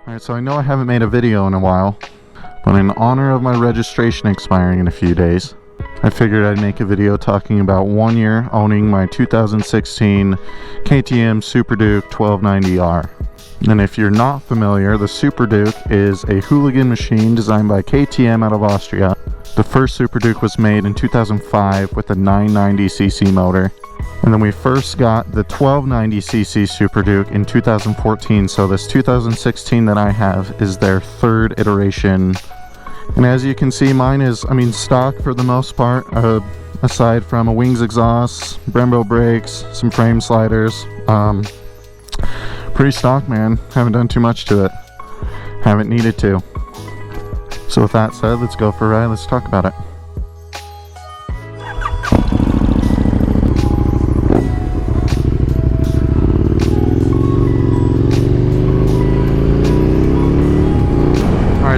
Alright, so I know I haven't made a video in a while, but in honor of my registration expiring in a few days, I figured I'd make a video talking about 1 year owning my 2016 KTM Super Duke 1290R. And if you're not familiar, the Super Duke is a hooligan machine designed by KTM out of Austria. The first Super Duke was made in 2005 with a 990cc motor. And then we first got the 1290cc Super Duke in 2014, so this 2016 that I have is their third iteration. And as you can see, mine is, stock for the most part, aside from a Wings exhaust, Brembo brakes, some frame sliders. Pretty stock, man. Haven't done too much to it. Haven't needed to. So with that said, let's go for a ride. Let's talk about it.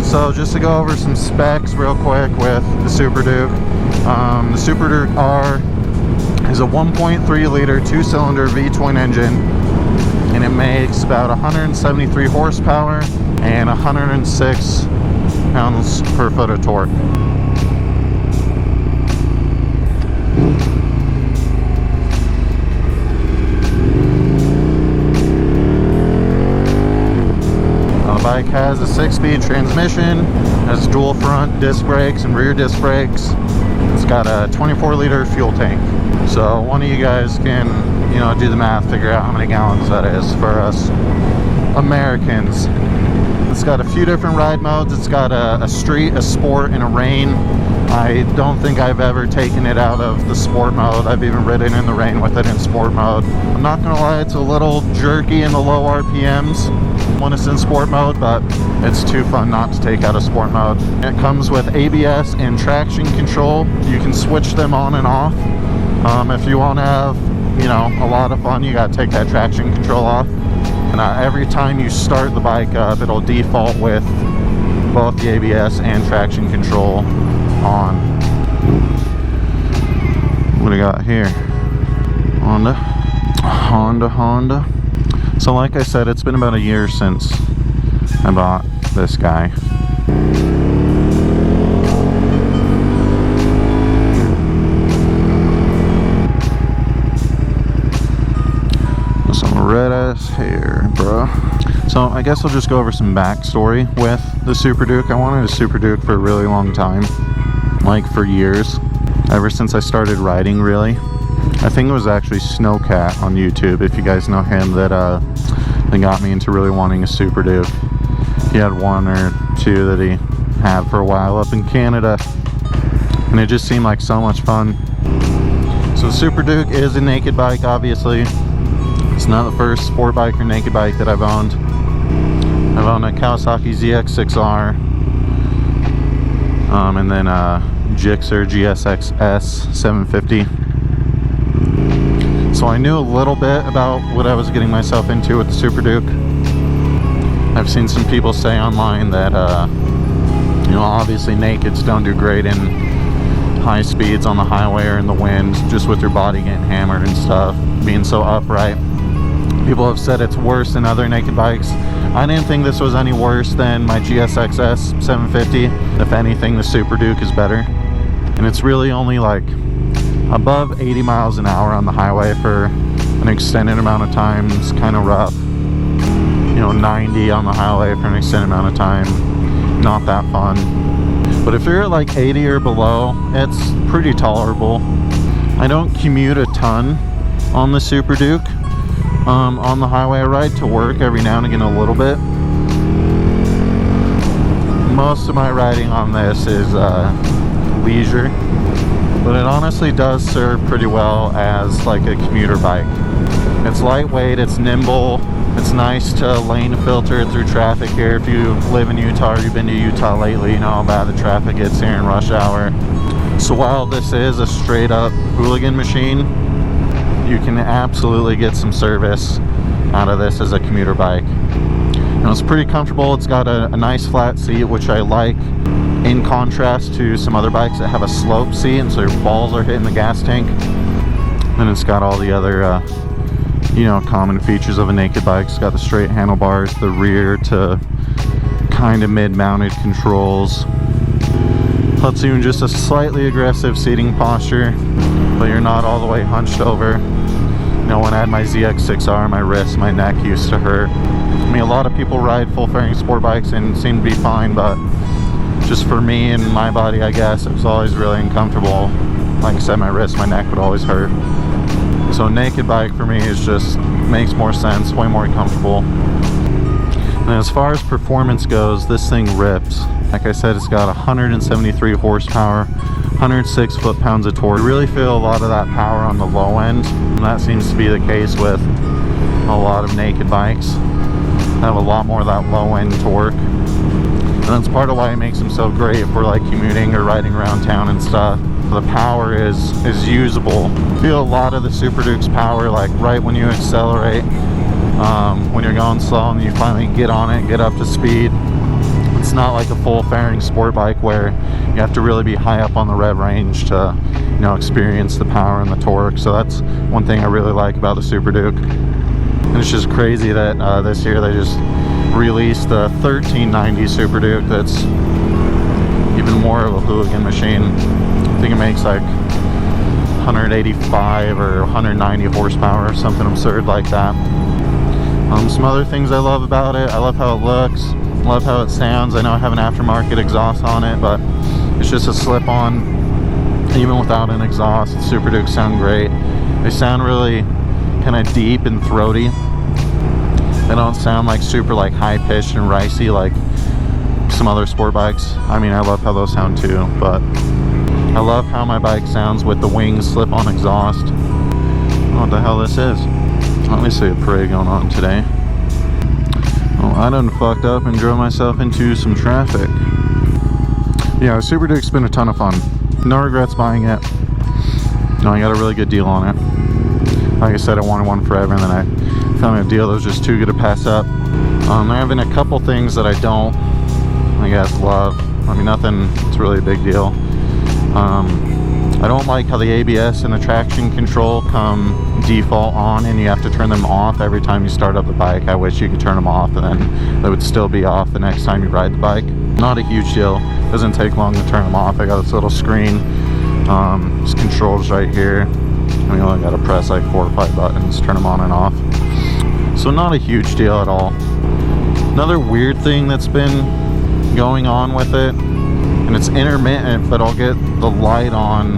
So just to go over some specs real quick with the Super Duke. The Super Duke R is a 1.3 liter 2-cylinder V-twin engine, and it makes about 173 horsepower and 106 pounds per foot of torque. The bike has a 6-speed transmission, has dual front disc brakes and rear disc brakes. It's got a 24-liter fuel tank. So one of you guys can, do the math, figure out how many gallons that is for us Americans. It's got a few different ride modes. It's got a street, a sport, and a rain. I don't think I've ever taken it out of the sport mode. I've even ridden in the rain with it in sport mode. I'm not gonna lie, it's a little jerky in the low RPMs when it's in sport mode, but it's too fun not to take out of sport mode. It comes with ABS and traction control. You can switch them on and off. If you want to have, a lot of fun, you gotta take that traction control off. And every time you start the bike up, it'll default with both the ABS and traction control on. What do we got here? Honda. So like I said, it's been about a year since I bought this guy. Some red ass hair, bro. So I guess I'll just go over some backstory with the Super Duke. I wanted a Super Duke for a really long time, like for years, ever since I started riding, really. I think it was actually Snowcat on YouTube, if you guys know him, that got me into really wanting a Super Duke. He had one or two that he had for a while up in Canada, and it just seemed like so much fun. So the Super Duke is a naked bike, obviously. It's not the first sport bike or naked bike that I've owned. I've owned a Kawasaki ZX6R, and then a Gixxer GSX-S 750. So I knew a little bit about what I was getting myself into with the Super Duke. I've seen some people say online that, obviously nakeds don't do great in high speeds on the highway or in the wind, just with your body getting hammered and stuff, being so upright. People have said it's worse than other naked bikes. I didn't think this was any worse than my GSX-S 750. If anything, the Super Duke is better. And it's really only like above 80 miles an hour on the highway for an extended amount of time. It's kind of rough. 90 on the highway for an extended amount of time, not that fun. But if you're at like 80 or below, it's pretty tolerable. I don't commute a ton on the Super Duke. On the highway, I ride to work every now and again a little bit. Most of my riding on this is leisure, but it honestly does serve pretty well as like a commuter bike. It's lightweight, it's nimble, it's nice to lane filter through traffic here. If you live in Utah or you've been to Utah lately, you know how bad the traffic gets here in rush hour. So while this is a straight up hooligan machine, you can absolutely get some service out of this as a commuter bike. It's pretty comfortable. It's got a nice flat seat, which I like, in contrast to some other bikes that have a slope seat, and so your balls are hitting the gas tank. Then it's got all the other common features of a naked bike. It's got the straight handlebars, the rear to kind of mid-mounted controls. Puts you in just a slightly aggressive seating posture, but you're not all the way hunched over. You know, when I had my ZX6R, my wrist, my neck used to hurt. I mean, a lot of people ride full fairing sport bikes and seem to be fine, but just for me and my body, I guess, it was always really uncomfortable. Like I said, my wrist, my neck would always hurt. So a naked bike for me is just makes more sense, way more comfortable. And as far as performance goes, this thing rips. Like I said, it's got 173 horsepower, 106 foot-pounds of torque. You really feel a lot of that power on the low end, and that seems to be the case with a lot of naked bikes. They have a lot more of that low-end torque. And that's part of why it makes them so great if we're like commuting or riding around town and stuff. The power is usable. Feel a lot of the Super Duke's power like right when you accelerate, when you're going slow and you finally get on it, get up to speed. It's not like a full fairing sport bike where you have to really be high up on the rev range to, you know, experience the power and the torque. So that's one thing I really like about the Super Duke. And it's just crazy that this year they just released the 1390 Super Duke that's even more of a hooligan machine. I think it makes like 185 or 190 horsepower or something absurd like that. Some other things I love about it, I love how it looks, I love how it sounds. I know I have an aftermarket exhaust on it, but it's just a slip-on. Even without an exhaust, the Super Dukes sound great. They sound really kind of deep and throaty. They don't sound like super like high-pitched and ricey like some other sport bikes. I mean, I love how those sound too, but I love how my bike sounds with the wings slip-on exhaust. I don't know what the hell this is. Obviously a parade going on today. Oh, I done fucked up and drove myself into some traffic. Yeah, Super Duke's been a ton of fun. No regrets buying it. No, I got a really good deal on it. Like I said, I wanted one forever, and then I found a deal that was just too good to pass up. There have been a couple things that I don't, I guess, love. I mean, nothing, it's really a big deal. I don't like how the ABS and the traction control come default on and you have to turn them off every time you start up the bike. I wish you could turn them off and then they would still be off the next time you ride the bike. Not a huge deal. Doesn't take long to turn them off. I got this little screen. This controls right here. I mean, I only got to press like 4 or 5 buttons, turn them on and off. So not a huge deal at all. Another weird thing that's been going on with it, and it's intermittent, but I'll get the light on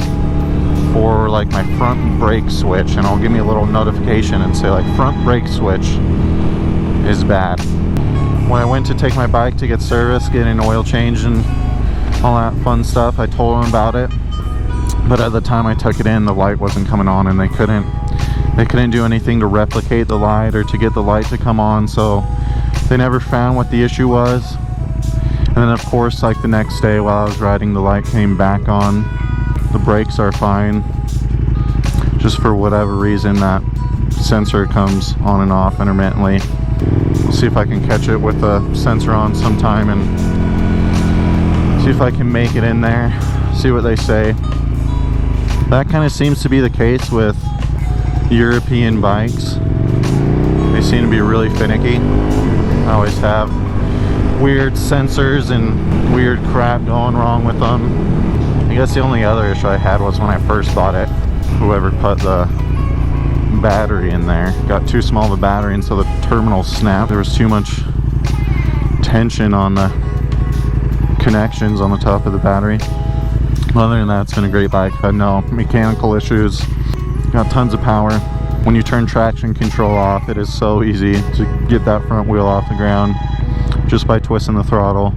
for like my front brake switch and it'll give me a little notification and say like front brake switch is bad. When I went to take my bike to get serviced, get an oil change and all that fun stuff, I told them about it, but at the time I took it in, the light wasn't coming on and they couldn't do anything to replicate the light or to get the light to come on, so they never found what the issue was. And then of course, like the next day while I was riding, the light came back on. The brakes are fine. Just for whatever reason, that sensor comes on and off intermittently. We'll see if I can catch it with the sensor on sometime and see if I can make it in there, see what they say. That kind of seems to be the case with European bikes. They seem to be really finicky. I always have weird sensors and weird crap going wrong with them. I guess the only other issue I had was when I first bought it. Whoever put the battery in there got too small of a battery, and so the terminal snapped. There was too much tension on the connections on the top of the battery. Other than that, it's been a great bike. Had no mechanical issues. Got tons of power. When you turn traction control off, it is so easy to get that front wheel off the ground just by twisting the throttle.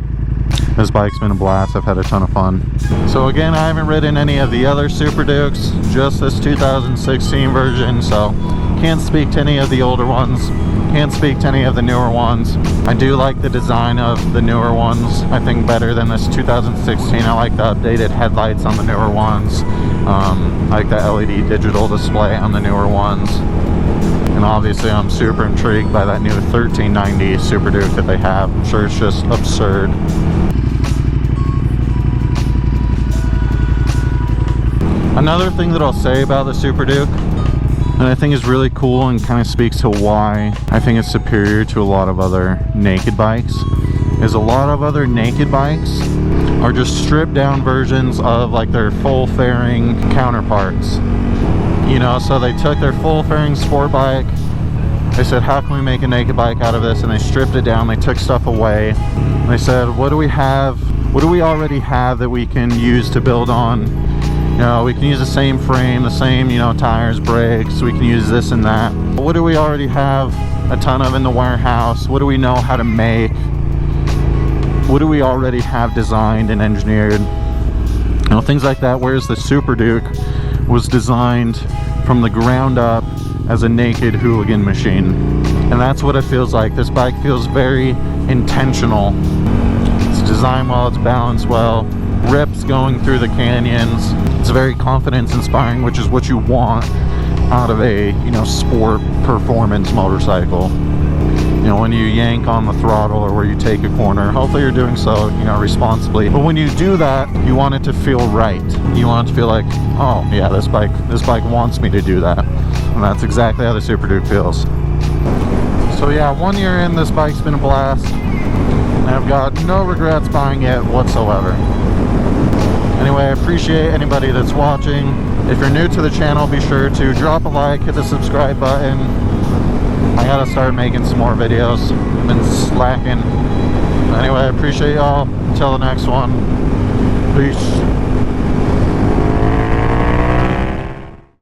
This bike's been a blast. I've had a ton of fun. So again, I haven't ridden any of the other Super Dukes, just this 2016 version, so can't speak to any of the older ones, can't speak to any of the newer ones. I do like the design of the newer ones, I think better than this 2016. I like the updated headlights on the newer ones. I like the LED digital display on the newer ones. And obviously I'm super intrigued by that new 1390 Super Duke that they have. I'm sure it's just absurd. Another thing that I'll say about the Super Duke, and I think is really cool and kind of speaks to why I think it's superior to a lot of other naked bikes, is a lot of other naked bikes are just stripped down versions of like their full fairing counterparts. You know, so they took their full fairing sport bike, they said, how can we make a naked bike out of this? And they stripped it down, they took stuff away. And they said, what do we have? What do we already have that we can use to build on? You know, we can use the same frame, the same, you know, tires, brakes, we can use this and that. But what do we already have a ton of in the warehouse? What do we know how to make? What do we already have designed and engineered? You know, things like that. Whereas the Super Duke was designed from the ground up as a naked hooligan machine. And that's what it feels like. This bike feels very intentional. It's designed well, it's balanced well, rips going through the canyons. It's very confidence inspiring, which is what you want out of a, you know, sport performance motorcycle. You know, when you yank on the throttle or where you take a corner, hopefully you're doing so, you know, responsibly. But when you do that, you want it to feel right. You want it to feel like, oh yeah, this bike wants me to do that. And that's exactly how the Super Duke feels. So yeah, 1 year in, this bike's been a blast. And I've got no regrets buying it whatsoever. Anyway, I appreciate anybody that's watching. If you're new to the channel, be sure to drop a like, hit the subscribe button. I gotta start making some more videos. I've been slacking. Anyway, I appreciate y'all. Until the next one. Peace.